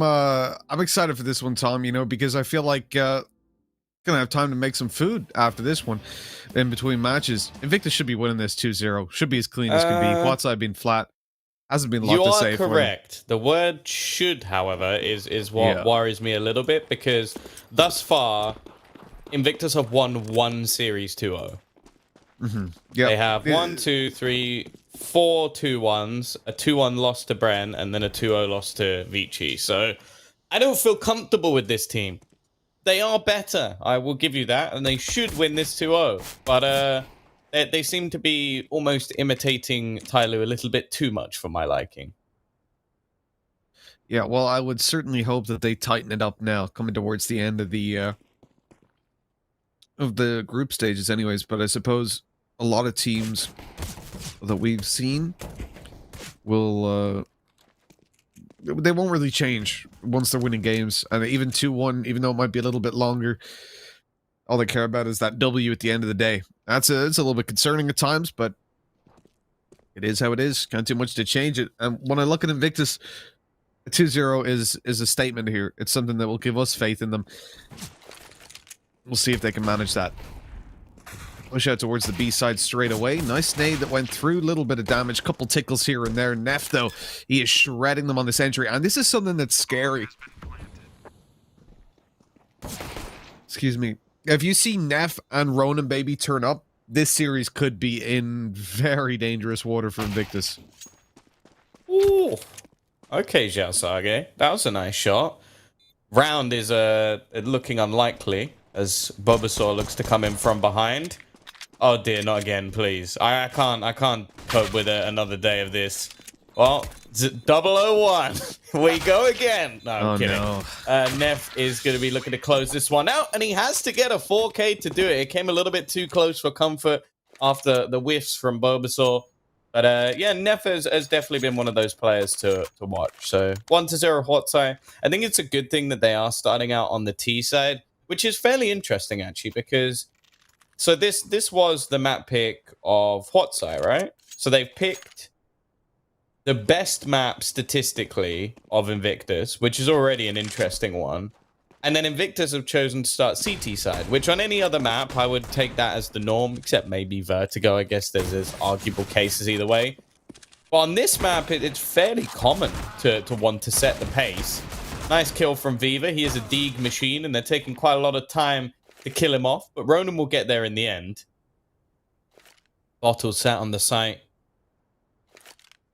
I'm excited for this one, Tom, you know, because I feel like gonna have time to make some food after this one in between matches. Invictus should be winning this 2-0. Should be as clean as can be. Whiteside being flat. Hasn't been a lot You to are say correct. The word should, however, is what Yeah. worries me a little bit because thus far, Invictus have won one series 2-0. Yeah. They have 1, 2, 3, 4 2-1s, a 2-1 loss to Bren, and then a 2-0 loss to Vici. So I don't feel comfortable with this team. They are better, I will give you that, and they should win this 2-0. But they seem to be almost imitating Tyloo a little bit too much for my liking. Yeah, well, I would certainly hope that they tighten it up now, coming towards the end of the group stages anyways, but I suppose a lot of teams that we've seen will they won't really change once they're winning games, and even 2-1, even though it might be a little bit longer, all they care about is that W at the end of the day. It's a little bit concerning at times, but it is how it is. Can't do much to change it. And when I look at Invictus, 2-0 is a statement here. It's something that will give us faith in them. We'll see if they can manage that. Push out towards the B side straight away. Nice nade that went through. Little bit of damage. Couple tickles here and there. Neff, though, he is shredding them on this entry. And this is something that's scary. Excuse me. If you see Neff and Ronan Baby turn up, this series could be in very dangerous water for Invictus. Ooh. Okay, Xiaosage. That was a nice shot. Round is looking unlikely as Bulbasaur looks to come in from behind. Oh dear, not again, please. I can't cope with another day of this. Well, 001. We go again. No, I'm kidding. No. Neff is going to be looking to close this one out, and he has to get a 4K to do it. It came a little bit too close for comfort after the whiffs from Bulbasaur. But yeah, Neff has definitely been one of those players to watch. So 1-0 HUAT. I think it's a good thing that they are starting out on the T side, which is fairly interesting actually, because so this was the map pick of HUAT, right? So they've picked the best map statistically of Invictus, which is already an interesting one. And then Invictus have chosen to start CT side, which on any other map, I would take that as the norm, except maybe Vertigo. I guess there's arguable cases either way. But on this map, it's fairly common to want to set the pace. Nice kill from Viva. He is a Deeg machine, and they're taking quite a lot of time to kill him off. But Ronan will get there in the end. Bottle sat on the site.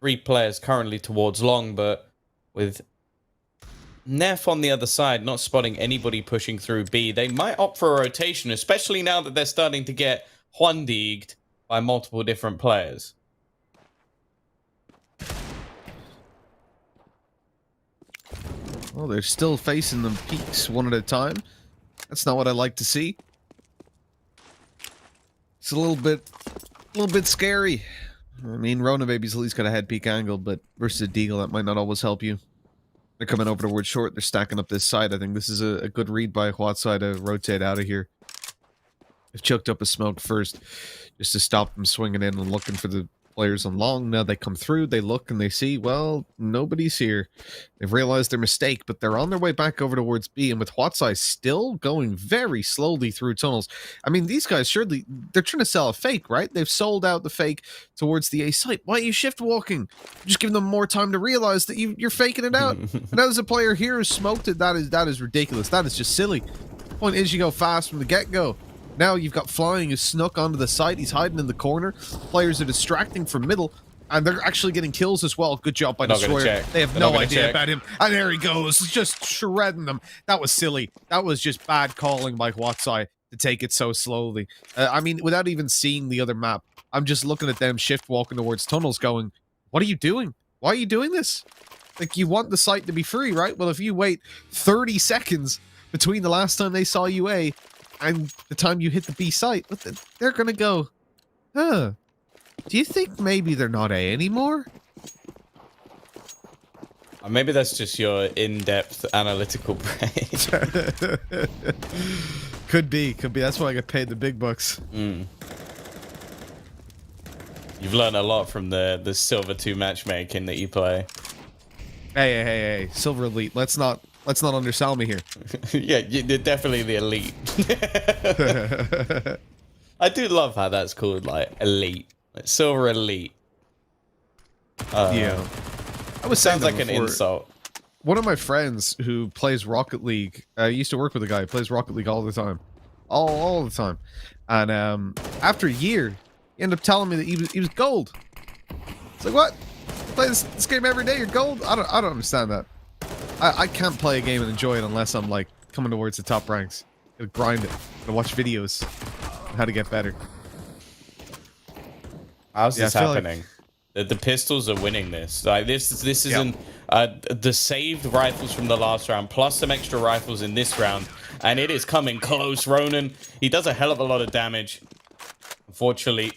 3 players currently towards long, but with Neff on the other side, not spotting anybody pushing through B, they might opt for a rotation, especially now that they're starting to get Huan-deeged by multiple different players. Well, they're still facing them peaks one at a time. That's not what I like to see. It's a little bit scary. I mean, Rona Baby's at least got a head peak angle, but versus a Deagle, that might not always help you. They're coming over towards short. They're stacking up this side. I think this is a good read by HUAT to rotate out of here. They've choked up a smoke first, just to stop them swinging in and looking for the players on long. Now they come through, they look, and they see, well, nobody's here. They've realized their mistake, but they're on their way back over towards B, and with HUAT still going very slowly through tunnels. I mean, these guys, surely, they're trying to sell a fake, right? They've sold out the fake towards the A site. Why are you shift walking? Just giving them more time to realize that you're faking it out. And now there's a player here who smoked it. That is ridiculous. That is just silly. The point is you go fast from the get-go. Now you've got Flying who snuck onto the site. He's hiding in the corner. Players are distracting from middle, and they're actually getting kills as well. Good job by Destroyer. They have no idea about him. And there he goes, just shredding them. That was silly. That was just bad calling by HUAT to take it so slowly. I mean, without even seeing the other map, I'm just looking at them shift walking towards tunnels going, what are you doing? Why are you doing this? Like, you want the site to be free, right? Well, if you wait 30 seconds between the last time they saw UA and the time you hit the B site, they're gonna go, huh, do you think maybe they're not A anymore? Maybe that's just your in-depth analytical brain. Could be. That's why I get paid the big bucks. You've learned a lot from the Silver 2 matchmaking that you play. Hey, Silver Elite. Let's not undersell me here. Yeah, you're definitely the elite. I do love how that's called, like, elite. Like, Silver Elite. Yeah. I was saying Sounds like an before. insult. One of my friends who plays Rocket League, I used to work with a guy who plays Rocket League all the time. All the time. And after a year, he ended up telling me that he was gold. It's like, what? You play this game every day, you're gold? I don't understand that. I can't play a game and enjoy it unless I'm like coming towards the top ranks. Gotta grind it. Gotta watch videos on how to get better. How's this happening? The pistols are winning this. Like this isn't the saved rifles from the last round, plus some extra rifles in this round, and it is coming close. Ronan, he does a hell of a lot of damage. Unfortunately,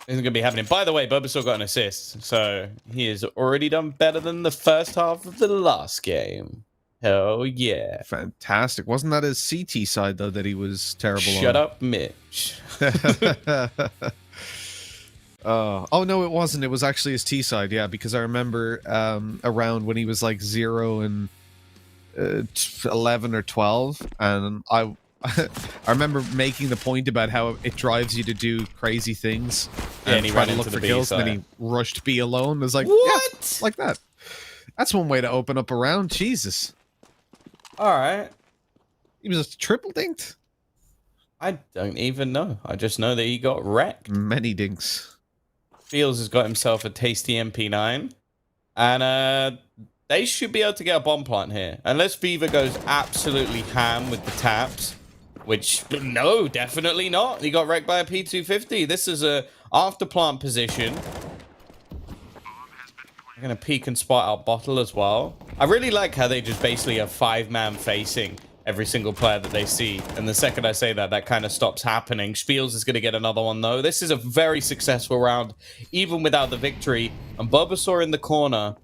isn't gonna be happening. By the way, Bulbasaur got an assist, so he has already done better than the first half of the last game. Hell yeah! Fantastic. Wasn't that his CT side though that he was terrible on? Shut up, Mitch. Oh no, it wasn't. It was actually his T side, yeah, because I remember around when he was like 0 and 11 or 12, and I remember making the point about how it drives you to do crazy things and he try ran to look into for the B kills, side. and then he rushed B alone. It was like, what? Yeah, like that. That's one way to open up a round. Jesus. All right. He was a triple dinked. I don't even know. I just know that he got wrecked. Many dinks. Fields has got himself a tasty MP9, and they should be able to get a bomb plant here. Unless Viva goes absolutely ham with the taps, which, no, definitely not. He got wrecked by a P250. This is a after plant position. I'm going to peek and spot out Bottle as well. I really like how they just basically are 5-man facing every single player that they see. And the second I say that, that kind of stops happening. Spiels is going to get another one, though. This is a very successful round, even without the victory. And Bulbasaur in the corner,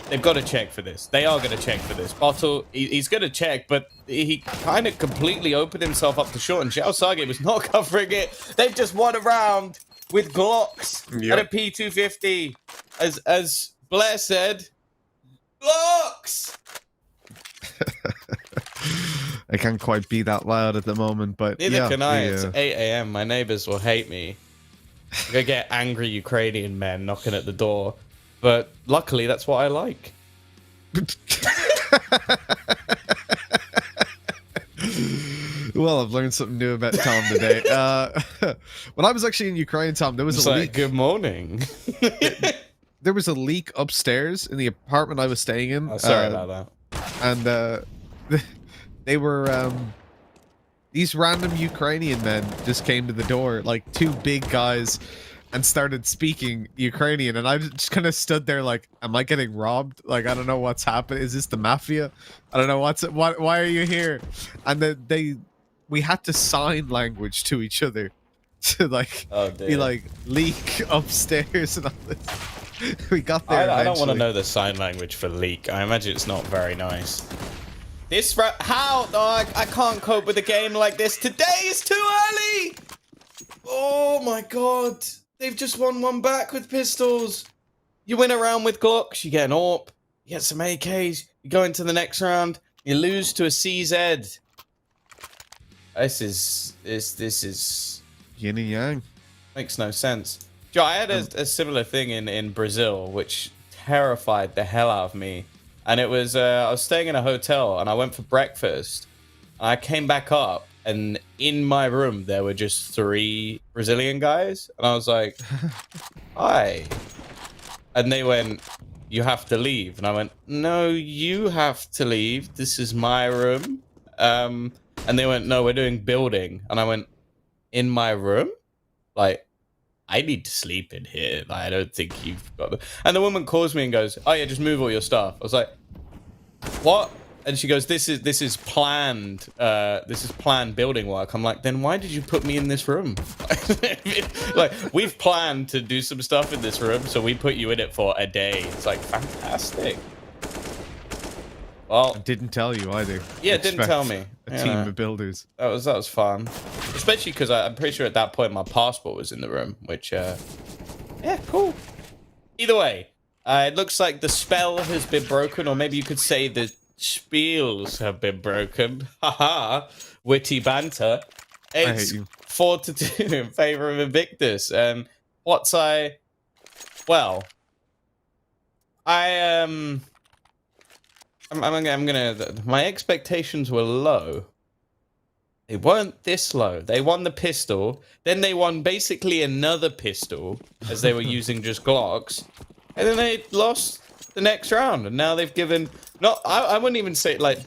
they've got to check for this. They are going to check for this. Bottle, he's going to check, but he kind of completely opened himself up to short, and Xiao Sage was not covering it. They've just won a round with Glocks at a P250. As Blair said, Glocks! I can't quite be that loud at the moment, but neither can I. It's 8 a.m. My neighbors will hate me. I'm gonna get angry Ukrainian men knocking at the door, but luckily that's what I like. Well, I've learned something new about Tom today. When I was actually in Ukraine, Tom, there was a leak. Good morning. There was a leak upstairs in the apartment I was staying in. Oh, sorry about that. And they were these random Ukrainian men just came to the door, like 2 big guys, and started speaking Ukrainian, and I just kind of stood there like, am I getting robbed? Like, I don't know what's happening. Is this the mafia? I don't know why are you here? And then we had to sign language to each other to like be like leak upstairs and all this. We got there. I don't want to know the sign language for leak. I imagine it's not very nice. How, dog? I can't cope with a game like this. Today is too early. Oh my god. They've just won one back with pistols. You win a round with Glocks, you get an AWP, you get some AKs, you go into the next round, you lose to a CZ. This is yin and yang. Makes no sense. Joe, I had a similar thing in Brazil, which terrified the hell out of me. And it was, I was staying in a hotel, and I went for breakfast. I came back up, and in my room, there were just 3 Brazilian guys. And I was like, hi. And they went, you have to leave. And I went, no, you have to leave. This is my room. And they went, no, we're doing building. And I went, in my room? Like, I need to sleep in here. Like, I don't think you've got it. And the woman calls me and goes, oh yeah, just move all your stuff. I was like, what? And she goes, this is planned building work. I'm like, then why did you put me in this room? Like, we've planned to do some stuff in this room, so we put you in it for a day. It's like, fantastic. Well, I didn't tell you either. Yeah, didn't tell me. A team of builders. That was fun. Especially because I'm pretty sure at that point my passport was in the room, which, yeah, cool. Either way, It looks like the spell has been broken, or maybe you could say the spiels have been broken. Haha, witty banter. It's 4-2 in favor of Invictus. And what's well, I'm gonna. My expectations were low. They weren't this low. They won the pistol, then they won basically another pistol as they were using just Glocks, and then they lost the next round. And now they've given. No, I wouldn't even say like.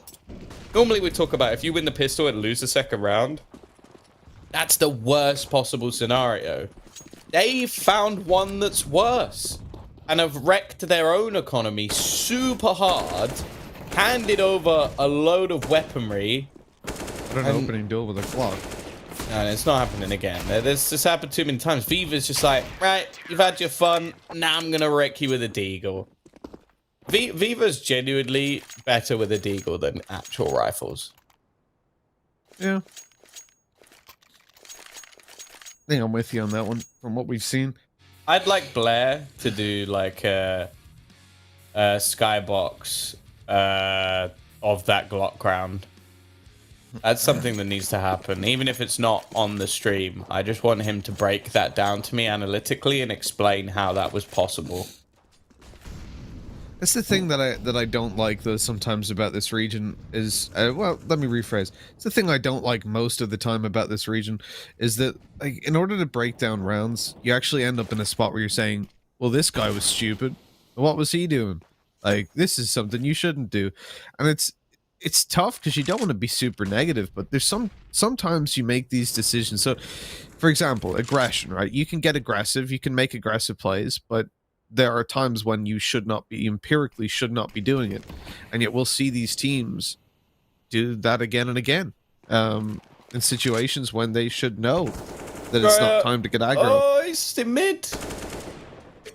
Normally we talk about if you win the pistol and lose the second round. That's the worst possible scenario. They found one that's worse and have wrecked their own economy super hard, handed over a load of weaponry. What an opening duel with a Glock. No, it's not happening again. This happened too many times. Viva's just like, right, you've had your fun. Now I'm going to wreck you with a deagle. Viva's genuinely better with a deagle than actual rifles. Yeah. I think I'm with you on that one from what we've seen. I'd like Blair to do like a skybox of that Glock round. That's something that needs to happen, even if it's not on the stream. I just want him to break that down to me analytically and explain how that was possible. That's the thing that I don't like though sometimes about this region is well, let me rephrase. It's the thing I don't like most of the time about this region is that like in order to break down rounds, you actually end up in a spot where you're saying, well, this guy was stupid. What was he doing? Like this is something you shouldn't do. And it's tough because you don't want to be super negative, but there's sometimes you make these decisions. So for example, aggression, right? You can get aggressive, you can make aggressive plays, but there are times when you empirically should not be doing it. And yet we'll see these teams do that again and again in situations when they should know that it's not time to get aggro. Oh, he's in mid.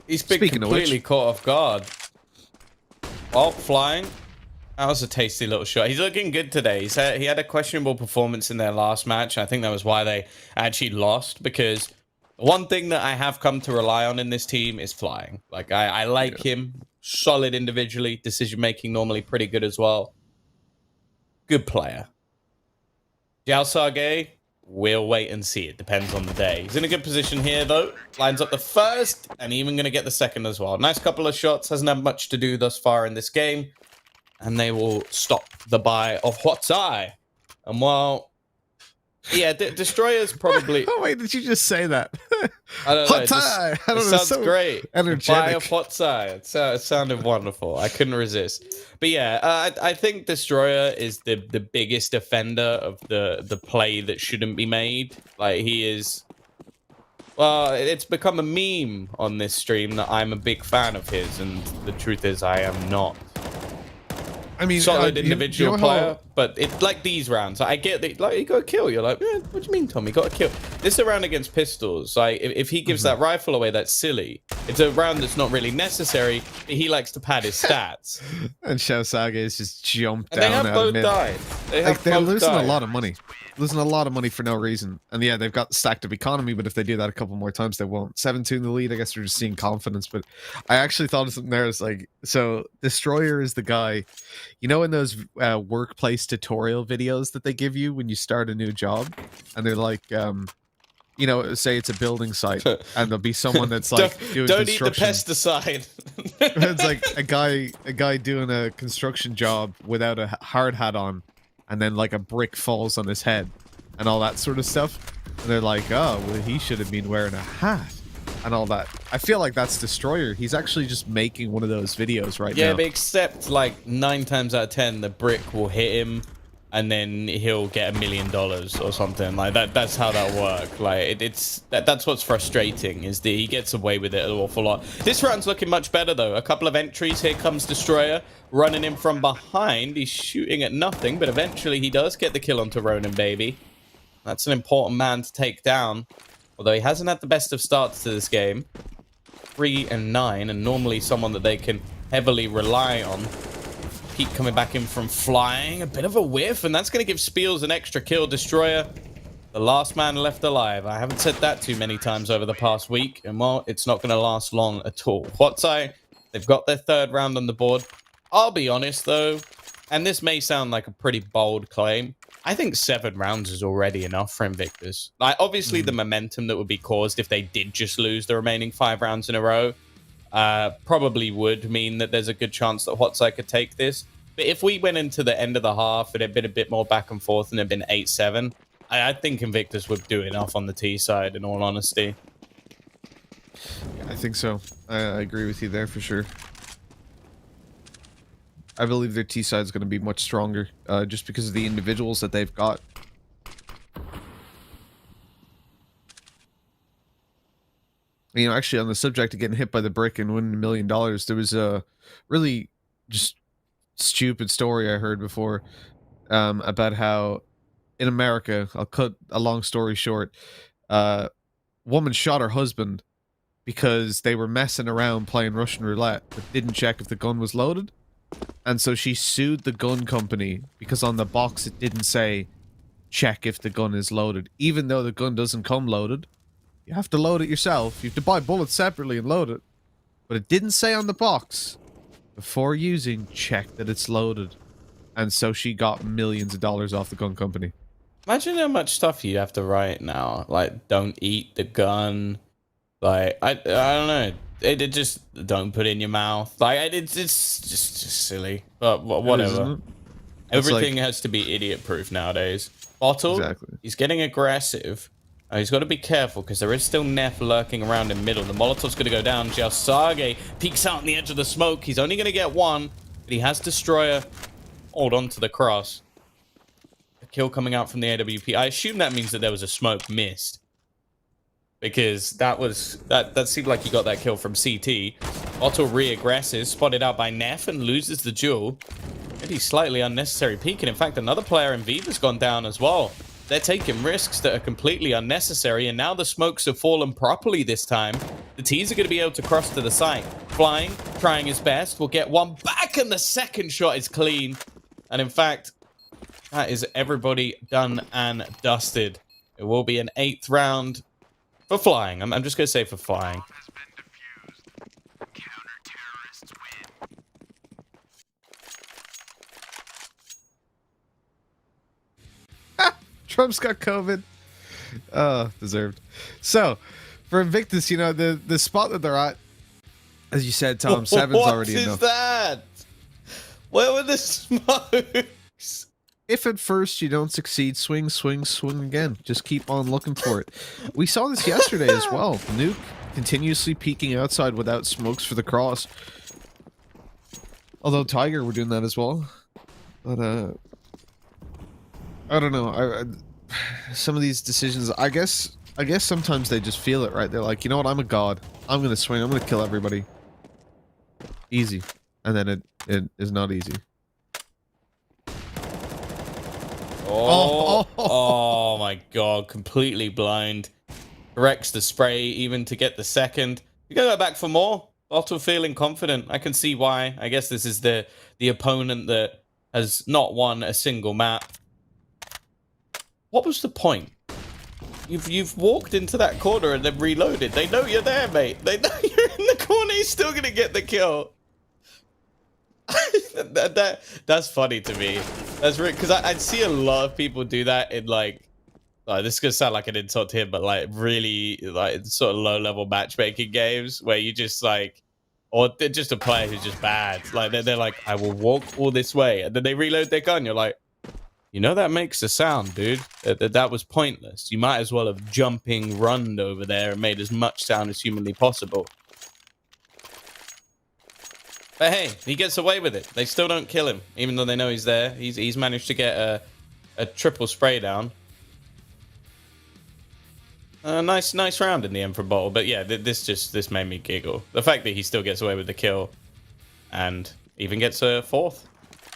He's been completely caught off guard. Oh, flying. That was a tasty little shot. He's looking good today. He had a questionable performance in their last match. I think that was why they actually lost, because one thing that I have come to rely on in this team is flying. Like, I like him. Solid individually. Decision-making normally pretty good as well. Good player. ZAI, we'll wait and see. It depends on the day. He's in a good position here, though. Lines up the first, and even going to get the second as well. Nice couple of shots. Hasn't had much to do thus far in this game. And they will stop the buy of ZAI. And while... Yeah, Destroyer's probably... Oh, wait, did you just say that? I don't know. It sounds so great. Energetic. Buy of ZAI. It sounded wonderful. I couldn't resist. But yeah, I think Destroyer is the biggest offender of the play that shouldn't be made. Like, he is... Well, it's become a meme on this stream that I'm a big fan of his, and the truth is I am not. I mean, solid individual player, but it's like these rounds. I get that, like, you got a kill. You're like, what do you mean, Tommy? Got a kill. This is a round against pistols. Like, if he gives that rifle away, that's silly. It's a round that's not really necessary, but he likes to pad his stats. And ZAI has just jumped and down. They have both died. They're losing a lot of money. Losing a lot of money for no reason. And yeah, they've got stacked up economy, but if they do that a couple more times, they won't. 7-2 in the lead, I guess they're just seeing confidence. But I actually thought of something there. It's like, so Destroyer is the guy, you know, in those workplace tutorial videos that they give you when you start a new job, and they're like, you know, say it's a building site, and there'll be someone that's like doing don't construction. Eat the pesticide. It's like a guy doing a construction job without a hard hat on, and then like a brick falls on his head, and all that sort of stuff. And they're like, oh, well, he should have been wearing a hat. And all that. I feel like that's Destroyer. He's actually just making one of those videos right now. Yeah, but except like 9 times out of 10, the brick will hit him, and then he'll get $1 million or something like that. That's how that works. Like that's what's frustrating, is that he gets away with it an awful lot. This round's looking much better though. A couple of entries. Here comes Destroyer running in from behind. He's shooting at nothing, but eventually he does get the kill onto Ronin, baby. That's an important man to take down. Although he hasn't had the best of starts to this game. 3 and 9, and normally someone that they can heavily rely on. Keep coming back in from flying. A bit of a whiff, and that's going to give Spiels an extra kill. Destroyer, the last man left alive. I haven't said that too many times over the past week, and well, it's not going to last long at all. ZAI They've got their third round on the board. I'll be honest, though, and this may sound like a pretty bold claim, I think 7 rounds is already enough for Invictus. Like, obviously, the momentum that would be caused if they did just lose the remaining 5 rounds in a row probably would mean that there's a good chance that HUAT could take this. But if we went into the end of the half and it had been a bit more back and forth and it had been 8-7, I think Invictus would do enough on the T side, in all honesty. Yeah, I think so. I agree with you there for sure. I believe their T side is going to be much stronger, just because of the individuals that they've got. You know, actually, on the subject of getting hit by the brick and winning $1 million, there was a really just stupid story I heard before about how in America, I'll cut a long story short, woman shot her husband because they were messing around playing Russian roulette but didn't check if the gun was loaded. And so she sued the gun company because on the box it didn't say check if the gun is loaded. Even though the gun doesn't come loaded, you have to load it yourself. You have to buy bullets separately and load it. But it didn't say on the box, before using, check that it's loaded. And so she got millions of dollars off the gun company. Imagine how much stuff you have to write now. Like, don't eat the gun. Like, I don't know. It just don't put it in your mouth. Like, it's just silly. But whatever. Everything has to be idiot-proof nowadays. Bottle, exactly. He's getting aggressive. He's got to be careful because there is still Neff lurking around in middle. The Molotov's going to go down. Jalsage peeks out on the edge of the smoke. He's only going to get one, but he has Destroyer. Hold on to the cross. A kill coming out from the AWP. I assume that means that there was a smoke missed, because that seemed like he got that kill from CT. Otto re-aggresses, spotted out by Neff and loses the duel. Maybe slightly unnecessary peek, and in fact another player in Viva's gone down as well. They're taking risks that are completely unnecessary, and now the smokes have fallen properly this time. The T's are going to be able to cross to the site. Flying, trying his best, will get one back, and the second shot is clean. And in fact, that is everybody done and dusted. It will be an 8th round for Flying. I'm just going to say for Flying. Trump's got COVID. Oh, deserved. So, for Invictus, you know, the spot that they're at, as you said, Tom, 7's already enough. What is that? Where were the smokes? If at first you don't succeed, swing, swing, swing again. Just keep on looking for it. We saw this yesterday as well. Nuke continuously peeking outside without smokes for the cross. Although Tiger were doing that as well. But, I don't know. Some of these decisions, I guess sometimes they just feel it, right? They're like, you know what? I'm a god. I'm gonna swing. I'm gonna kill everybody. Easy. And then it is not easy. Oh my god. Completely blind. Corrects the spray even to get the second. You gotta go back for more. Otto feeling confident. I can see why. I guess this is the opponent that has not won a single map. What was the point? You've walked into that corner and then reloaded. They know you're there, mate. They know you're in the corner. You're still gonna get the kill. That's funny to me. That's really, because I see a lot of people do that in like this is gonna sound like an insult to him, but like really like sort of low level matchmaking games where you just like, or they're just a player who's just bad. Like they're like, I will walk all this way, and then they reload their gun. You're like, you know that makes a sound, dude. That was pointless. You might as well have jumping runned over there and made as much sound as humanly possible. But hey, he gets away with it. They still don't kill him, even though they know he's there. He's managed to get a triple spray down. Nice round in the end for Bottle. But yeah, this made me giggle. The fact that he still gets away with the kill and even gets a 4th.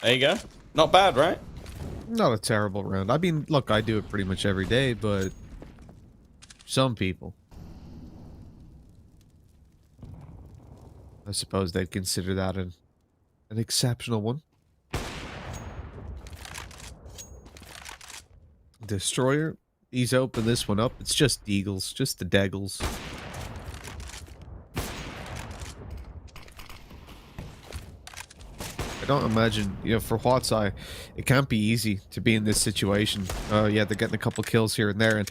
There you go. Not bad, right? Not a terrible round. I mean, look, I do it pretty much every day, but some people, I suppose they'd consider that an exceptional one. Destroyer, he's opened this one up. It's just Deagles, just the Deggles. don't imagine, for HUAT, it can't be easy to be in this situation. Yeah, they're getting a couple kills here and there, and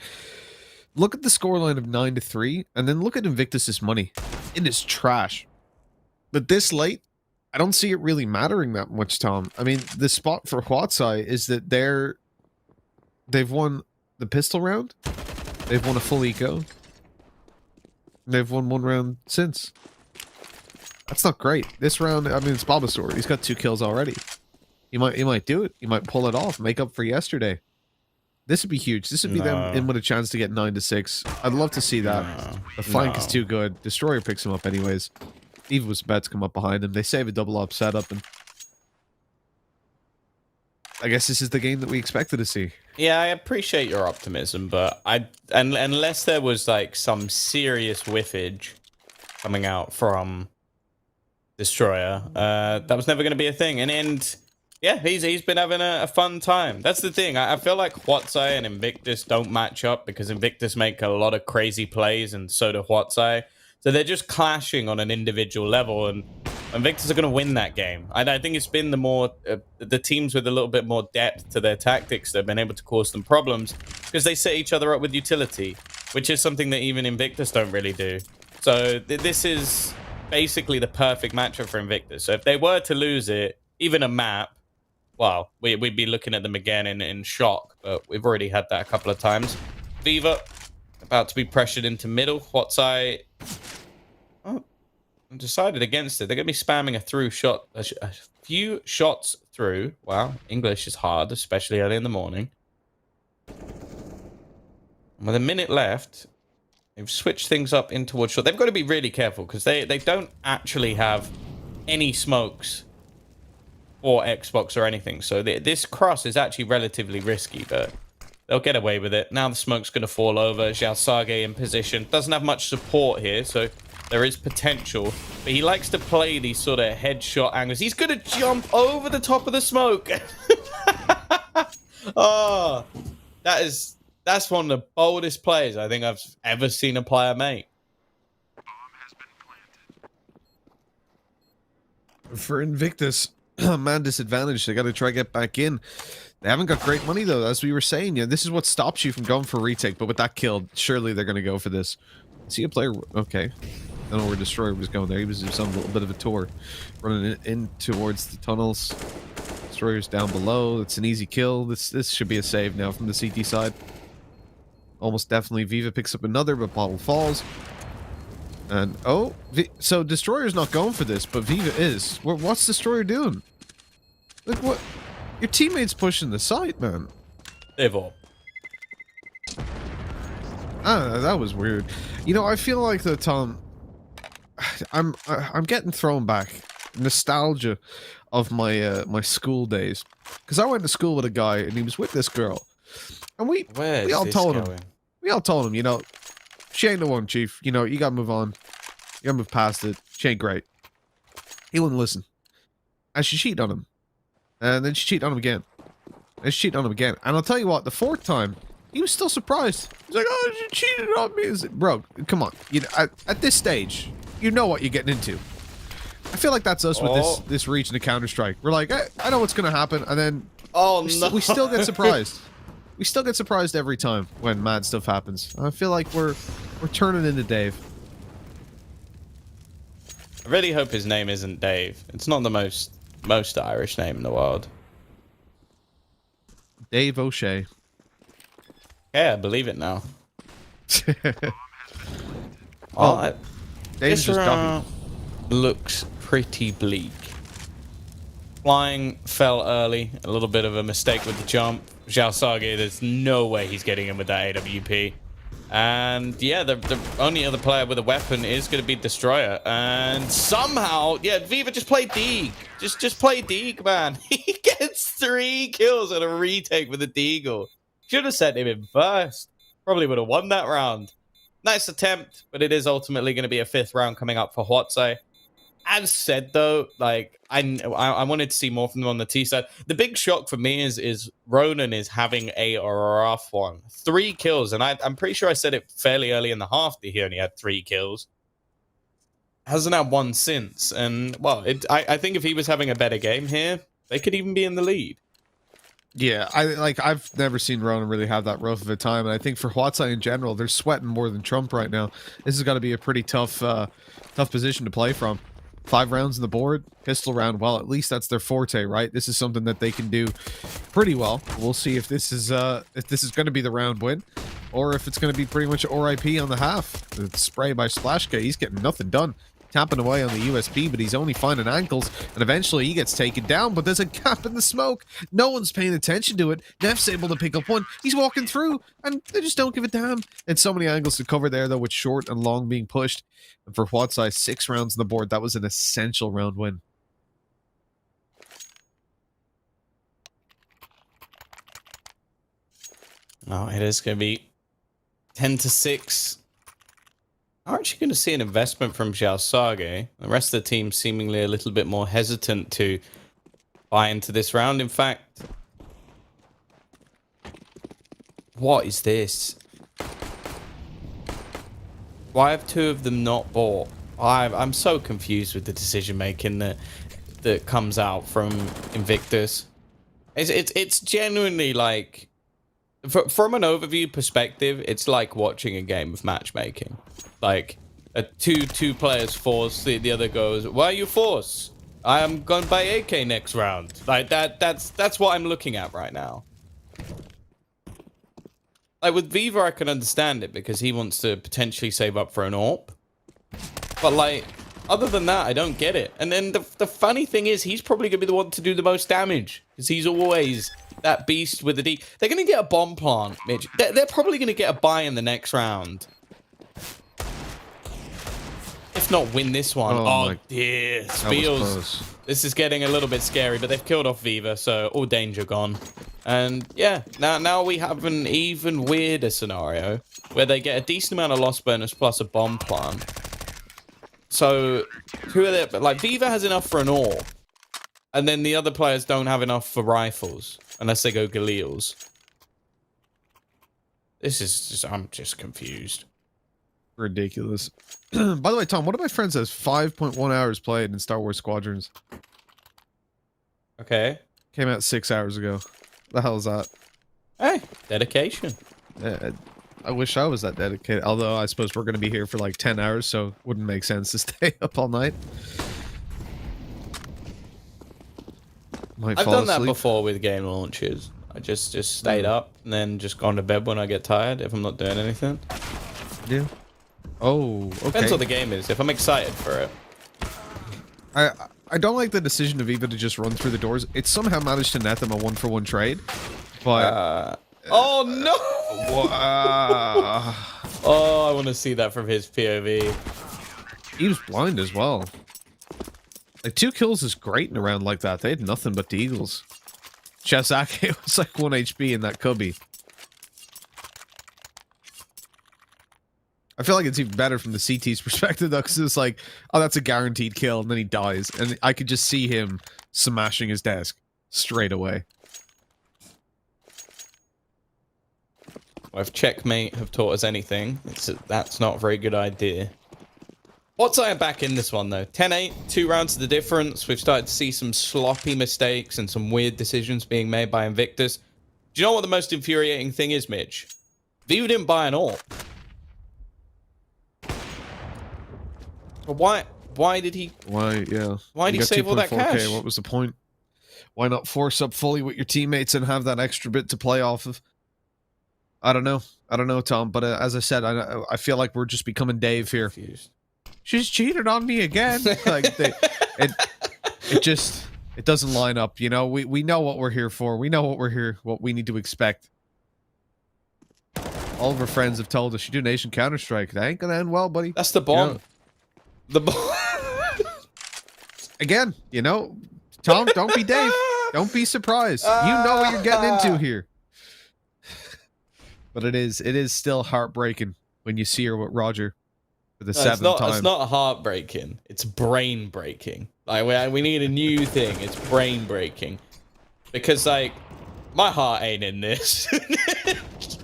look at the scoreline of 9-3, and then look at Invictus's money. It is trash. But this late, I don't see it really mattering that much, Tom. I mean, the spot for HUAT is that they've won the pistol round, they've won a full eco, they've won 1 round since. That's not great. This round, I mean, it's Bulbasaur. He's got 2 kills already. He might do it. He might pull it off, make up for yesterday. This would be huge. This would be them in with a chance to get 9-6. I'd love to see that. The flank is too good. Destroyer picks him up anyways. Eva was about to come up behind him. They save a double up setup, and I guess this is the game that we expected to see. Yeah, I appreciate your optimism, but unless there was like some serious whiffage coming out from Destroyer, that was never going to be a thing. And yeah, he's been having a fun time. That's the thing. I feel like HUAT and Invictus don't match up because Invictus make a lot of crazy plays, and so do HUAT. So they're just clashing on an individual level, and Invictus are going to win that game. I think it's been the teams with a little bit more depth to their tactics that have been able to cause them problems because they set each other up with utility, which is something that even Invictus don't really do. So this is basically the perfect matchup for Invictus. So if they were to lose it, even a map, well, we'd be looking at them again in shock, but we've already had that a couple of times. Viva about to be pressured into middle. HUAT decided against it. They're going to be spamming a through shot, a few shots through. Wow, English is hard, especially early in the morning. With a minute left, they've switched things up in towards shot. They've got to be really careful because they don't actually have any smokes or Xbox or anything. So this cross is actually relatively risky, but they'll get away with it. Now the smoke's going to fall over. ZAI in position. Doesn't have much support here, so there is potential. But he likes to play these sort of headshot angles. He's going to jump over the top of the smoke. Oh, that's one of the boldest plays I think I've ever seen a player make. For Invictus, man disadvantaged. They got to try to get back in. They haven't got great money, though, as we were saying. Yeah, this is what stops you from going for retake. But with that kill, surely they're going to go for this. See a player? Okay. I don't know where Destroyer was going there. He was on a little bit of a tour. Running in towards the tunnels. Destroyer's down below. It's an easy kill. This should be a save now from the CT side. Almost definitely Viva picks up another, but Bottle falls. And, oh, so Destroyer's not going for this, but Viva is. What's Destroyer doing? Look, what? Your teammate's pushing the site, man. They've all. Ah, that was weird. I feel like though, Tom, I'm getting thrown back. Nostalgia of my my school days, because I went to school with a guy and he was with this girl, and we all told him, she ain't the one, Chief. You gotta move on. You gotta move past it. She ain't great. He wouldn't listen, and she cheated on him, and then she cheated on him again, and she cheated on him again. And I'll tell you what, the 4th time, he was still surprised. He's like, "Oh, she cheated on me." Bro, come on. At this stage, you know what you're getting into. I feel like that's us with this region of Counter-Strike. We're like, I know what's going to happen, and then we still get surprised. We still get surprised every time when mad stuff happens. I feel like we're turning into Dave. I really hope his name isn't Dave. It's not the most Irish name in the world. Dave O'Shea. Yeah, I believe it now. Dave's just dumping. Looks pretty bleak. Flying fell early. A little bit of a mistake with the jump. ZAI, there's no way he's getting in with that AWP. And yeah, the only other player with a weapon is going to be Destroyer. And somehow, yeah, Viva just play Deeg. Just play Deeg, man. He gets 3 kills on a retake with a Deagle. Should have sent him in first. Probably would have won that round. Nice attempt, but it is ultimately going to be a 5th round coming up for HUAT. As said, though, like I wanted to see more from them on the T side. The big shock for me is Ronan is having a rough one. 3 kills, and I'm pretty sure I said it fairly early in the half that he only had 3 kills. hasn't had one since. And, well, I think if he was having a better game here, they could even be in the lead. Yeah, I've never seen Rona really have that rough of a time, and I think for HUAT in general, they're sweating more than Trump right now. This has got to be a pretty tough position to play from. 5 rounds on the board, pistol round. Well, at least that's their forte, right? This is something that they can do pretty well. We'll see if this is going to be the round win, or if it's going to be pretty much RIP on the half. The spray by Splashka, he's getting nothing done. Tapping away on the USB, but he's only finding ankles, and eventually he gets taken down, but there's a gap in the smoke. No one's paying attention to it. Neff's able to pick up one. He's walking through, and they just don't give a damn. And so many angles to cover there, though, with short and long being pushed. And for HUAT, 6 rounds on the board, that was an essential round win. Oh, it is going to be 10-6. Aren't you going to see an investment from ZAI? The rest of the team seemingly a little bit more hesitant to buy into this round. In fact, what is this? Why have 2 of them not bought? I'm so confused with the decision making that comes out from Invictus. It's genuinely like, from an overview perspective, it's like watching a game of matchmaking. Like, two players force, the other goes, why are you force? I am going to buy AK next round. Like, that's what I'm looking at right now. Like, with Viva, I can understand it, because he wants to potentially save up for an AWP. But, like, other than that, I don't get it. And then the funny thing is, he's probably going to be the one to do the most damage, because he's always that beast with the D. They're going to get a bomb plant, Mitch. They're probably going to get a buy in the next round. If not win this one. Oh dear. Spiels. This is getting a little bit scary, but they've killed off Viva, so all danger gone. And yeah, now we have an even weirder scenario where they get a decent amount of loss bonus plus a bomb plant. So who are they? Like, Viva has enough for an AWP, and then the other players don't have enough for rifles unless they go Galils. This is just, I'm just confused. Ridiculous. By the way, Tom, one of my friends has 5.1 hours played in Star Wars Squadrons. Okay. Came out 6 hours ago. The hell is that? Hey, dedication. I wish I was that dedicated. Although I suppose we're going to be here for like 10 hours, so it wouldn't make sense to stay up all night. I've done that before with game launches. I just stayed up and then just gone to bed when I get tired if I'm not doing anything. Yeah. Oh, okay. Depends what the game is. If I'm excited for it. I don't like the decision of Eva to just run through the doors. It somehow managed to net them a 1-for-1 trade, but oh no! Oh, I want to see that from his POV. He was blind as well. Like, 2 kills is great in a round like that. They had nothing but the Eagles. Chazake was like 1 HP in that cubby. I feel like it's even better from the CT's perspective, though, because it's like, oh, that's a guaranteed kill, and then he dies. And I could just see him smashing his desk straight away. Well, if Checkmate have taught us anything, that's not a very good idea. What's I back in this one, though? 10-8, 2 rounds to the difference. We've started to see some sloppy mistakes and some weird decisions being made by Invictus. Do you know what the most infuriating thing is, Mitch? Viva didn't buy an AWP. But why did he... Why, yeah. Why did he save all that cash? What was the point? Why not force up fully with your teammates and have that extra bit to play off of? I don't know. I don't know, Tom. But as I said, I feel like we're just becoming Dave here. Confused. She's cheated on me again. Like, it doesn't line up. You know, we know what we're here for. We know what we need to expect. All of our friends have told us, you do Nation Counter-Strike. That ain't gonna end well, buddy. That's the bomb. You know? The bomb. Again, you know, Tom, don't be Dave. Don't be surprised. You know what you're getting into here. But it is still heartbreaking when you see her with Roger for the 7th time. It's not heartbreaking. It's brain breaking. Like, we need a new thing. It's brain breaking. Because, like, my heart ain't in this.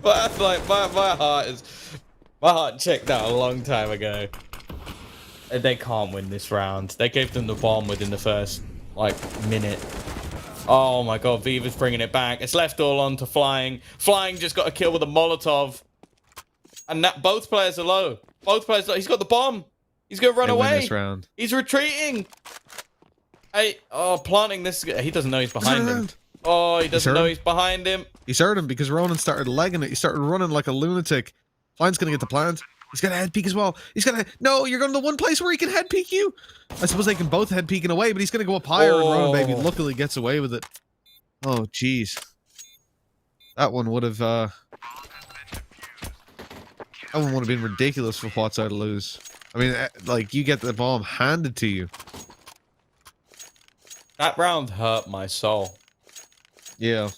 Like, my heart checked out a long time ago. They can't win this round. They gave them the bomb within the first, like, minute. Oh my god, Viva's bringing it back. It's left all on to Flying. Flying just got a kill with a Molotov. And that, both players are low. Both players are low. He's got the bomb. He's going to run away. This round. He's retreating. Planting this. He doesn't know he's behind him. Oh, he doesn't know he's behind him. He's heard him because Ronan started legging it. He started running like a lunatic. Flying's going to get the plant. He's got a head peek as well. He's got to... No, you're going to the one place where he can head peek you. I suppose they can both head peek in a way, but he's going to go up higher and Ronan Baby luckily gets away with it. Oh, jeez. That one would have... That one would have been ridiculous for HUAT to lose. I mean, like, you get the bomb handed to you. That round hurt my soul. Yeah.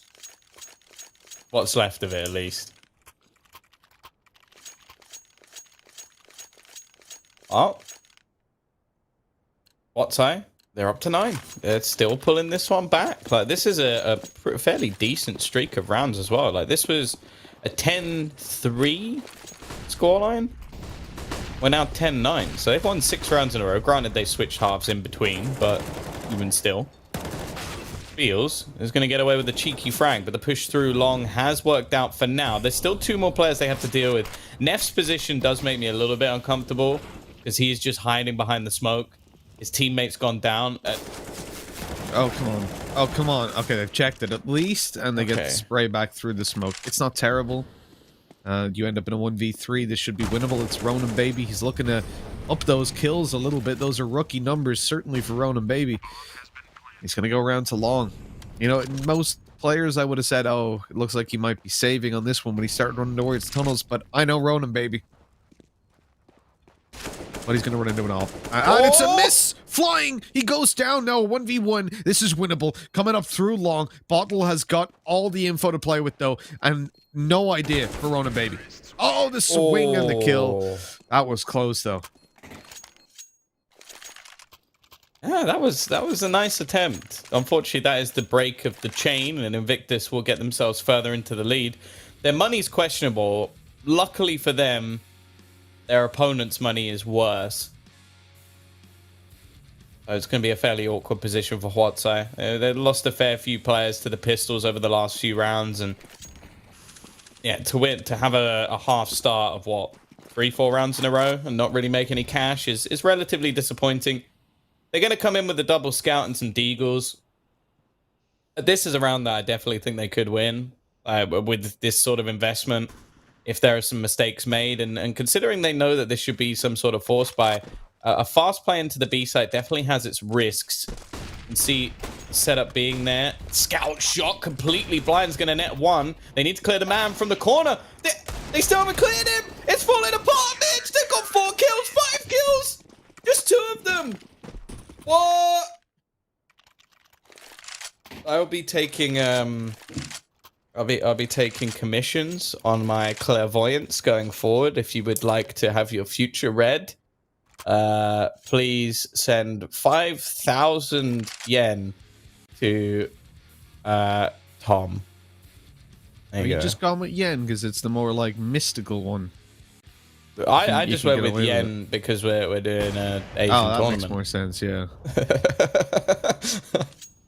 What's left of it, at least. Oh. What's I? They're up to 9. They're still pulling this one back. Like, this is a fairly decent streak of rounds as well. Like, this was a 10-3 scoreline. We're now 10-9. So they've won 6 rounds in a row. Granted, they switched halves in between, but even still. Feels is going to get away with a cheeky frag, but the push through long has worked out for now. There's still 2 more players they have to deal with. Neff's position does make me a little bit uncomfortable because he is just hiding behind the smoke. His teammate's gone down. Oh, come on. Oh, come on. Okay, they've checked it at least, and they get the spray back through the smoke. It's not terrible. You end up in a 1v3. This should be winnable. It's Ronan Baby. He's looking to up those kills a little bit. Those are rookie numbers, certainly for Ronan Baby. He's going to go around to long. You know, most players I would have said, oh, it looks like he might be saving on this one when he started running towards tunnels, but I know Ronan Baby. But he's going to run into an off. And it's a miss! Flying! He goes down now, 1v1. This is winnable. Coming up through long. Bottle has got all the info to play with, though, and no idea for Ronan Baby. Oh, the swing and the kill. That was close, though. Yeah, that was a nice attempt. Unfortunately, that is the break of the chain, and Invictus will get themselves further into the lead. Their money's questionable. Luckily for them, their opponent's money is worse. So it's going to be a fairly awkward position for HUAT. They've lost a fair few players to the Pistols over the last few rounds, and yeah, to have a half start of what, 3-4 rounds in a row and not really make any cash is relatively disappointing. They're going to come in with a double scout and some deagles. This is a round that I definitely think they could win with this sort of investment if there are some mistakes made. And considering they know that this should be some sort of force buy, a fast play into the B site definitely has its risks. You can see setup being there. Scout shot completely blind's going to net 1. They need to clear the man from the corner. They still haven't cleared him. It's falling apart, Mitch. They've got 4 kills, 5 kills. Just 2 of them. What? I'll be taking I'll be taking commissions on my clairvoyance going forward. If you would like to have your future read, please send 5,000 yen to Tom. There you go. Just gone with yen because it's the more like mystical one. I just went with yen because we're doing an Asian tournament. That makes more sense, yeah.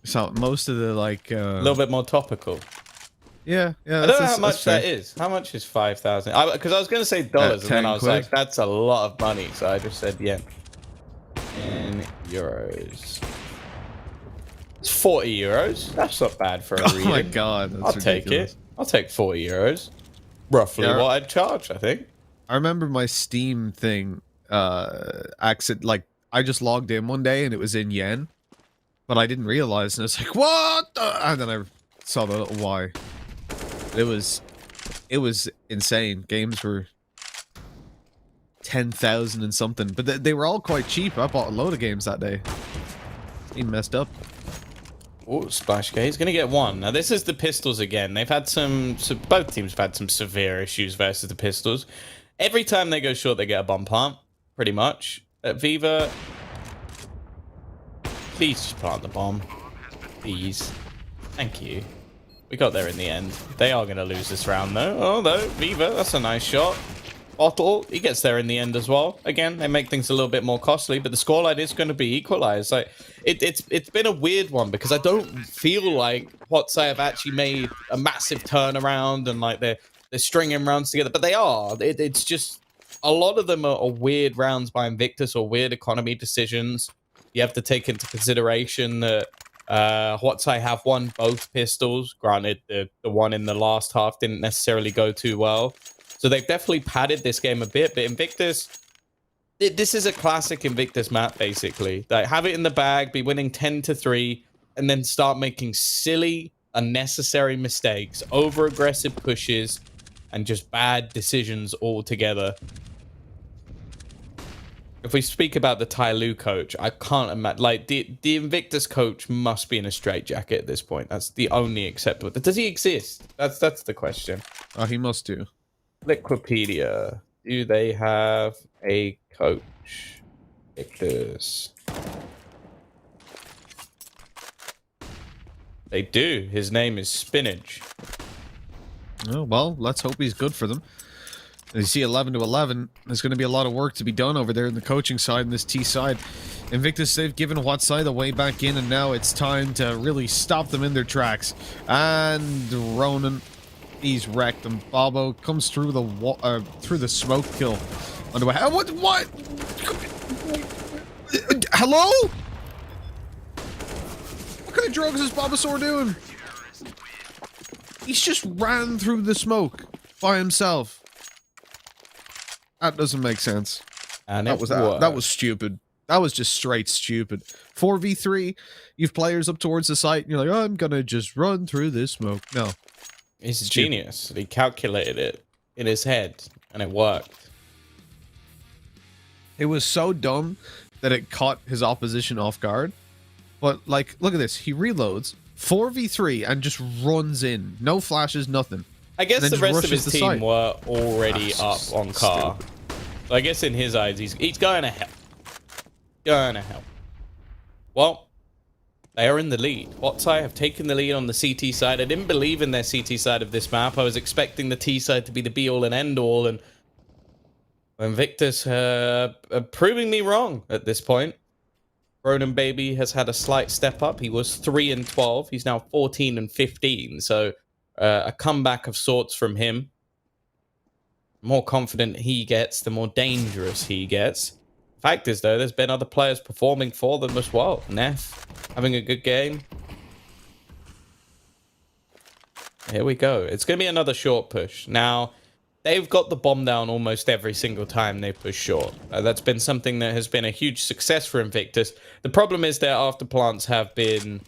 So most of the like a little bit more topical. Yeah. I don't know how much that is. How much is 5,000? Because I was going to say dollars, and then I was like, that's a lot of money. So I just said yen. In euros. It's 40 euros. That's not bad for a reading. Oh my god, that's I'll take it. I'll take 40 euros. Roughly what I'd charge, I think. I remember my Steam thing, like, I just logged in one day and it was in yen, but I didn't realize, and I was like, what the? And then I saw the little Y. It was insane. Games were 10,000 and something, but they were all quite cheap. I bought a load of games that day. Steam messed up. Oh, Splash K. He's going to get 1. Now, this is the Pistols again. They've had both teams have had some severe issues versus the Pistols. Every time they go short, they get a bomb plant, pretty much. At Viva, please just plant the bomb. Please. Thank you. We got there in the end. They are going to lose this round, though. Although, Viva, that's a nice shot. Bottle, he gets there in the end as well. Again, they make things a little bit more costly, but the scoreline is going to be equalized. Like it's been a weird one because I don't feel like HUAT have actually made a massive turnaround and like they're stringing rounds together, but they are. It's just a lot of them are weird rounds by Invictus or weird economy decisions. You have to take into consideration that HUAT have won both pistols. Granted, the one in the last half didn't necessarily go too well. So they've definitely padded this game a bit, but Invictus, this is a classic Invictus map, basically. Like, have it in the bag, be winning 10-3, and then start making silly, unnecessary mistakes, over-aggressive pushes, and just bad decisions altogether. If we speak about the Tai Lu coach, I can't imagine, like, the Invictus coach must be in a straitjacket at this point. That's the only acceptable. Does he exist? That's the question. Oh, he must do. Wikipedia. Do they have a coach? Invictus. They do. His name is Spinach. Oh, well, let's hope he's good for them. As you see 11-11, there's going to be a lot of work to be done over there in the coaching side and this T side. Invictus, they've given HUAT the way back in, and now it's time to really stop them in their tracks. And Ronan, he's wrecked them. Bobo comes through the smoke kill. On the way. What? Hello? What kind of drugs is Bobasaur doing? He's just ran through the smoke by himself. That doesn't make sense. And that was stupid. That was just straight stupid. 4v3, you've players up towards the site, and you're like, oh, I'm gonna just run through this smoke. No. He's a genius. He calculated it in his head, and it worked. It was so dumb that it caught his opposition off guard. But, like, look at this. He reloads, 4v3, and just runs in. No flashes, nothing. I guess the rest of his team were already up on car. So I guess in his eyes, he's going to hell. Going to hell. Well, they are in the lead. HUAT have taken the lead on the CT side. I didn't believe in their CT side of this map. I was expecting the T side to be the be-all and end-all, and Invictus proving me wrong at this point. Ronan Baby has had a slight step up. He was 3-12. He's now 14-15. So a comeback of sorts from him. The more confident he gets, the more dangerous he gets. Fact is, though, there's been other players performing for them as well. Neff having a good game. Here we go. It's going to be another short push. Now, they've got the bomb down almost every single time they push short. That's been something that has been a huge success for Invictus. The problem is their afterplants have been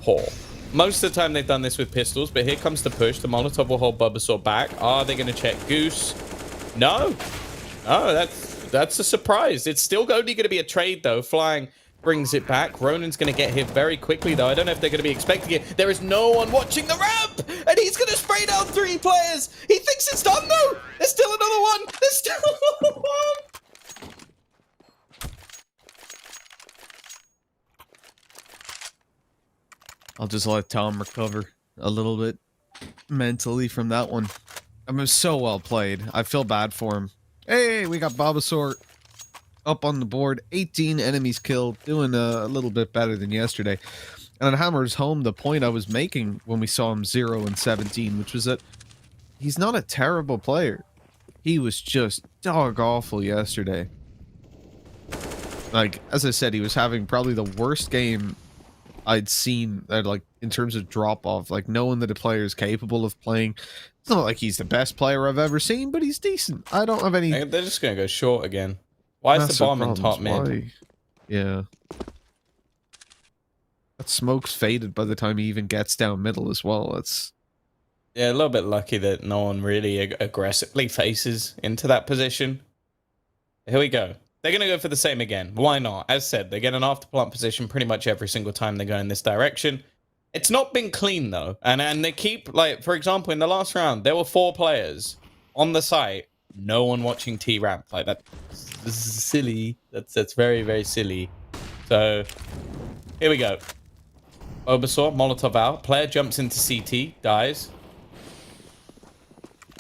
poor. Most of the time they've done this with pistols, but here comes the push. The Molotov will hold Bulbasaur back. Are they going to check Goose? No. No, that's a surprise. It's still only going to be a trade, though. Flying brings it back. Ronan's going to get hit very quickly, though. I don't know if they're going to be expecting it. There is no one watching the ramp, and he's going to spray down 3 players. He thinks it's done, though. There's still another one. There's still another one. I'll just let Tom recover a little bit mentally from that one. I mean, so well played. I feel bad for him. Hey, we got Bulbasaur up on the board. 18 enemies killed, doing a little bit better than yesterday. And it hammers home the point I was making when we saw him 0-17, which was that he's not a terrible player. He was just dog awful yesterday. Like, as I said, he was having probably the worst game I'd seen, like, in terms of drop-off. Like, knowing that a player is capable of playing. It's not like he's the best player I've ever seen, but he's decent. I don't have any... They're just going to go short again. Why is the bomb in top mid? Yeah. That smoke's faded by the time he even gets down middle as well. It's... Yeah, a little bit lucky that no one really aggressively faces into that position. Here we go. They're going to go for the same again. Why not? As said, they get an afterplant position pretty much every single time they go in this direction. It's not been clean, though. And they keep, like, for example, in the last round, there were 4 players on the site. No one watching T-Ramp. Like, that's silly. That's very, very silly. So, here we go. Bulbasaur, Molotov out. Player jumps into CT, dies.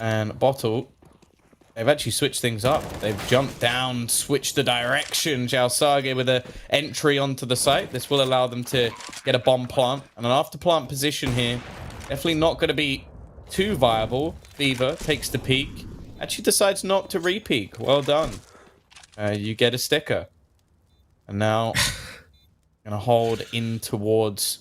And Bottle they've actually switched things up. They've jumped down, switched the direction. ZAI with an entry onto the site. This will allow them to get a bomb plant. And an after plant position here. Definitely not going to be too viable. Viva takes the peek. Actually decides not to re-peek. Well done. You get a sticker. And now, going to hold in towards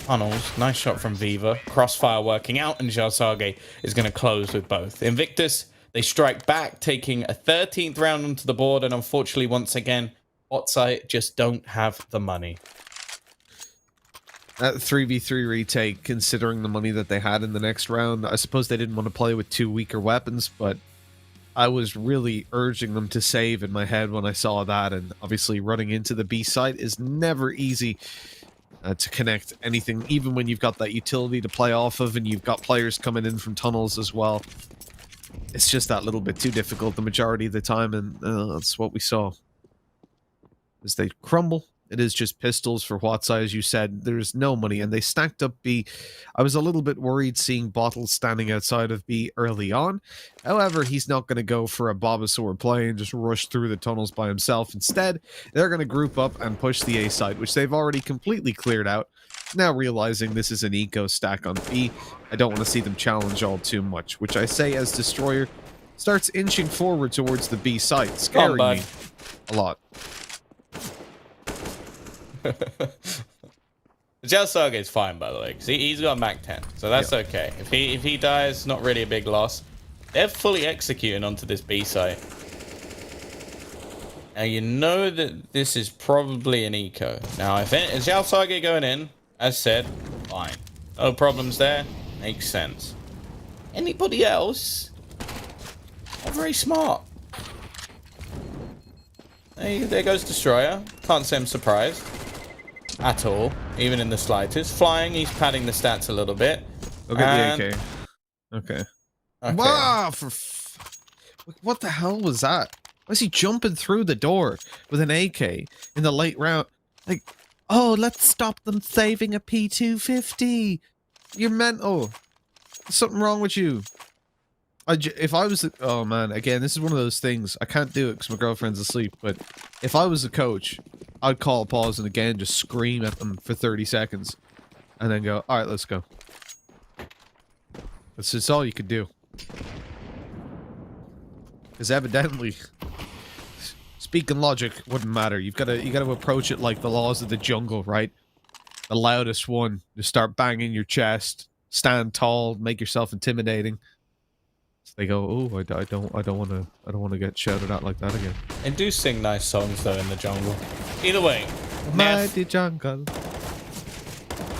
tunnels. Nice shot from Viva. Crossfire working out, and ZAI is going to close with both. Invictus, they strike back, taking a 13th round onto the board, and unfortunately, once again, HUAT just don't have the money. That 3v3 retake, considering the money that they had in the next round, I suppose they didn't want to play with two weaker weapons, but I was really urging them to save in my head when I saw that, and obviously running into the B site is never easy. To connect anything, even when you've got that utility to play off of and you've got players coming in from tunnels as well. It's just that little bit too difficult the majority of the time, and that's what we saw. As they crumble, it is just pistols for HUAT, as you said. There's no money, and they stacked up B. I was a little bit worried seeing Bottle standing outside of B early on. However, he's not going to go for a Bulbasaur play and just rush through the tunnels by himself. Instead, they're going to group up and push the A site, which they've already completely cleared out. Now realizing this is an eco stack on B, I don't want to see them challenge all too much, which I say as Destroyer starts inching forward towards the B site, scaring me a lot. ZAI is fine, by the way, because he's got Mach 10, so that's okay. If he dies, not really a big loss. They're fully executing onto this B site. Now you know that this is probably an eco. Now if ZAI going in, as said, fine, no problems there, makes sense. Anybody else? Not very smart. There goes Destroyer. Can't say I'm surprised at all, even in the slightest. Flying, he's padding the stats a little bit. Look at the AK. Okay. Wow! What the hell was that? Why is he jumping through the door with an AK in the late round? Like, oh, let's stop them saving a P250. You're mental. There's something wrong with you. If I was, oh man, again, this is one of those things. I can't do it because my girlfriend's asleep. But if I was a coach, I'd call a pause and again just scream at them for 30 seconds, and then go, "All right, let's go." That's just all you could do. Because evidently, speaking logic wouldn't matter. You gotta approach it like the laws of the jungle, right? The loudest one, just start banging your chest, stand tall, make yourself intimidating. So they go, "Oh, I don't want to get shouted at like that again." They do sing nice songs though in the jungle. Either way, mighty jungle.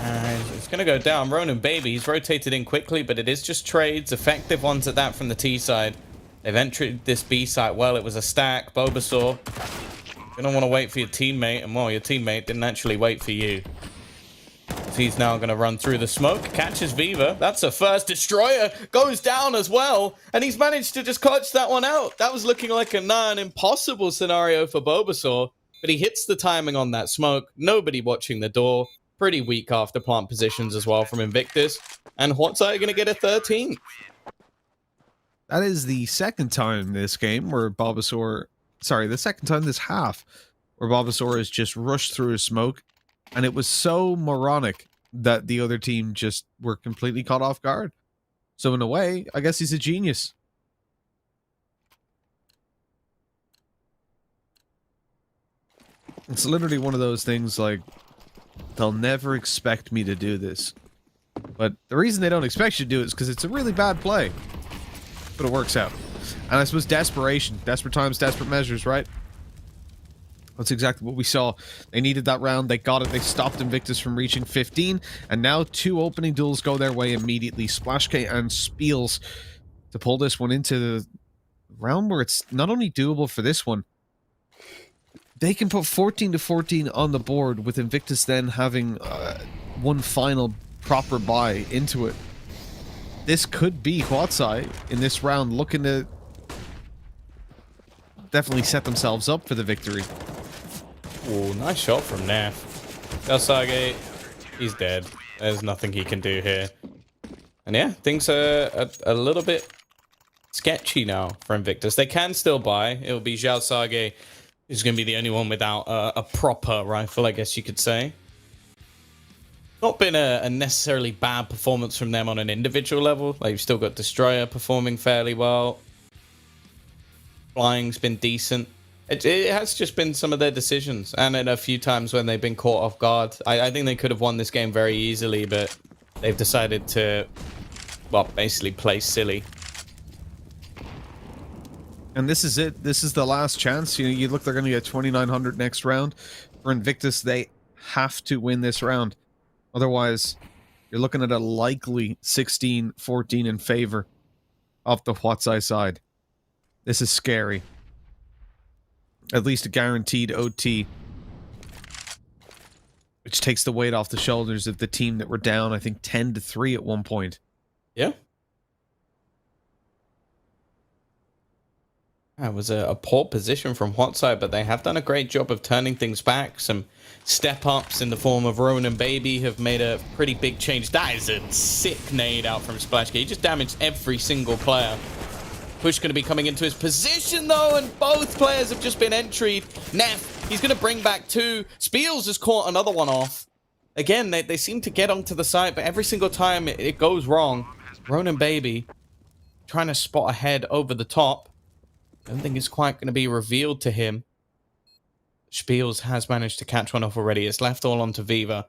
It's gonna go down. Ronan Baby, he's rotated in quickly, but it is just trades, effective ones at that from the T side. They've entered this B site well. It was a stack. Bulbasaur, you don't want to wait for your teammate, and well, your teammate didn't actually wait for you. He's now going to run through the smoke, catches Viva. That's a first. Destroyer goes down as well, and he's managed to just clutch that one out. That was looking like an impossible scenario for Bulbasaur, but he hits the timing on that smoke. Nobody watching the door. Pretty weak after plant positions as well from Invictus, and HUAT are going to get a 13. That is the second time this game where Bulbasaur, sorry, the second time this half where Bulbasaur has just rushed through a smoke. And it was so moronic that the other team just were completely caught off guard. So in a way, I guess he's a genius. It's literally one of those things like, they'll never expect me to do this. But the reason they don't expect you to do it is because it's a really bad play. But it works out. And I suppose desperation. Desperate times, desperate measures, right? That's exactly what we saw. They needed that round. They got it. They stopped Invictus from reaching 15. And now two opening duels go their way immediately. Splash K and Spiels to pull this one into the round where it's not only doable for this one. They can put 14-14 on the board with Invictus then having one final proper buy into it. This could be HUAT in this round looking to definitely set themselves up for the victory. Oh, nice shot from Nef. ZAI, he's dead. There's nothing he can do here. And yeah, things are a little bit sketchy now for Invictus. They can still buy. It'll be Zhao Sage who's going to be the only one without a proper rifle, I guess you could say. Not been a necessarily bad performance from them on an individual level. Like, you've still got Destroyer performing fairly well. Flying's been decent. It has just been some of their decisions, and in a few times when they've been caught off guard. I think they could have won this game very easily, but they've decided to, well, basically play silly. And this is it. This is the last chance. You look, they're going to get 2,900 next round. For Invictus, they have to win this round. Otherwise, you're looking at a likely 16-14 in favor of the HUAT side. This is scary. At least a guaranteed OT. Which takes the weight off the shoulders of the team that were down, I think, 10-3 at one point. Yeah. That was a poor position from HUAT side, but they have done a great job of turning things back. Some step-ups in the form of Ronan Baby have made a pretty big change. That is a sick nade out from Splashke. He just damaged every single player. Push going to be coming into his position, though, and both players have just been entryed. Neff, he's going to bring back two. Spiels has caught another one off. Again, they seem to get onto the side, but every single time it goes wrong. Ronan Baby trying to spot ahead over the top. I don't think it's quite going to be revealed to him. Spiels has managed to catch one off already. It's left all onto Viva.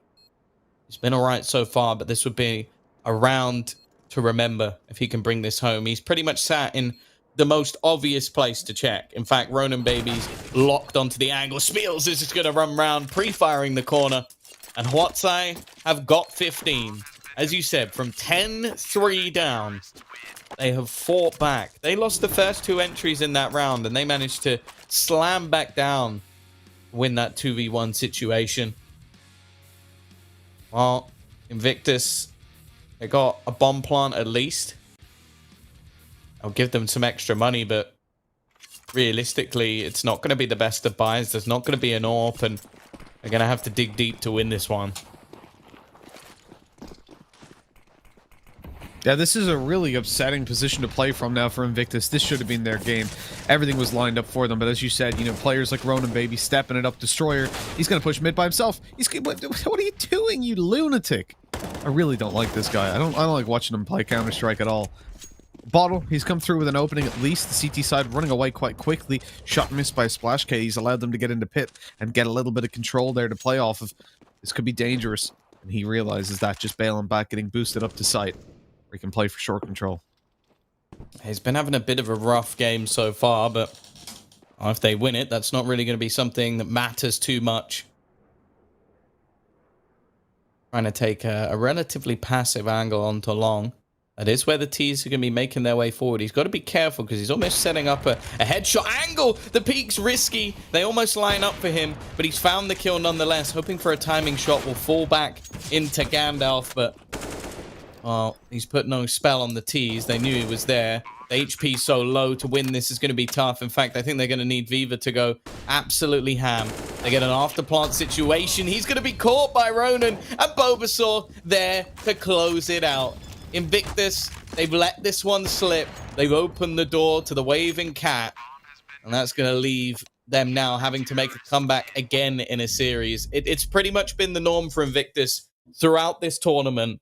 It's been all right so far, but this would be a round to remember if he can bring this home. He's pretty much sat in the most obvious place to check. In fact, Ronan Baby's locked onto the angle. Spiels is just going to run round, pre-firing the corner. And HUAT have got 15. As you said, from 10-3 down, they have fought back. They lost the first two entries in that round, and they managed to slam back down, win that 2v1 situation. Well, Invictus, they got a bomb plant at least. I'll give them some extra money, but realistically, it's not going to be the best of buys. There's not going to be an AWP, and they're going to have to dig deep to win this one. Yeah, this is a really upsetting position to play from now for Invictus. This should have been their game. Everything was lined up for them, but as you said, players like Ronan Baby stepping it up. Destroyer, he's going to push mid by himself. What are you doing, you lunatic? I really don't like this guy. I don't like watching him play Counter-Strike at all. Bottle, he's come through with an opening at least. The CT side running away quite quickly. Shot missed by Splashke. He's allowed them to get into pit and get a little bit of control there to play off of. This could be dangerous. And he realizes that, just bailing back, getting boosted up to sight. He can play for short control. He's been having a bit of a rough game so far, but if they win it, that's not really going to be something that matters too much. Trying to take a relatively passive angle onto long. That is where the T's are going to be making their way forward. He's got to be careful because he's almost setting up a headshot angle. The peak's risky. They almost line up for him, but he's found the kill nonetheless. Hoping for a timing shot will fall back into Gandalf, but well, he's put no spell on the T's. They knew he was there. The HP so low to win this is going to be tough. In fact, I think they're going to need Viva to go absolutely ham. They get an afterplant situation. He's going to be caught by Ronan, and Bulbasaur there to close it out. Invictus, they've let this one slip. They've opened the door to the waving cat, and that's going to leave them now having to make a comeback again in a series. It's pretty much been the norm for Invictus throughout this tournament.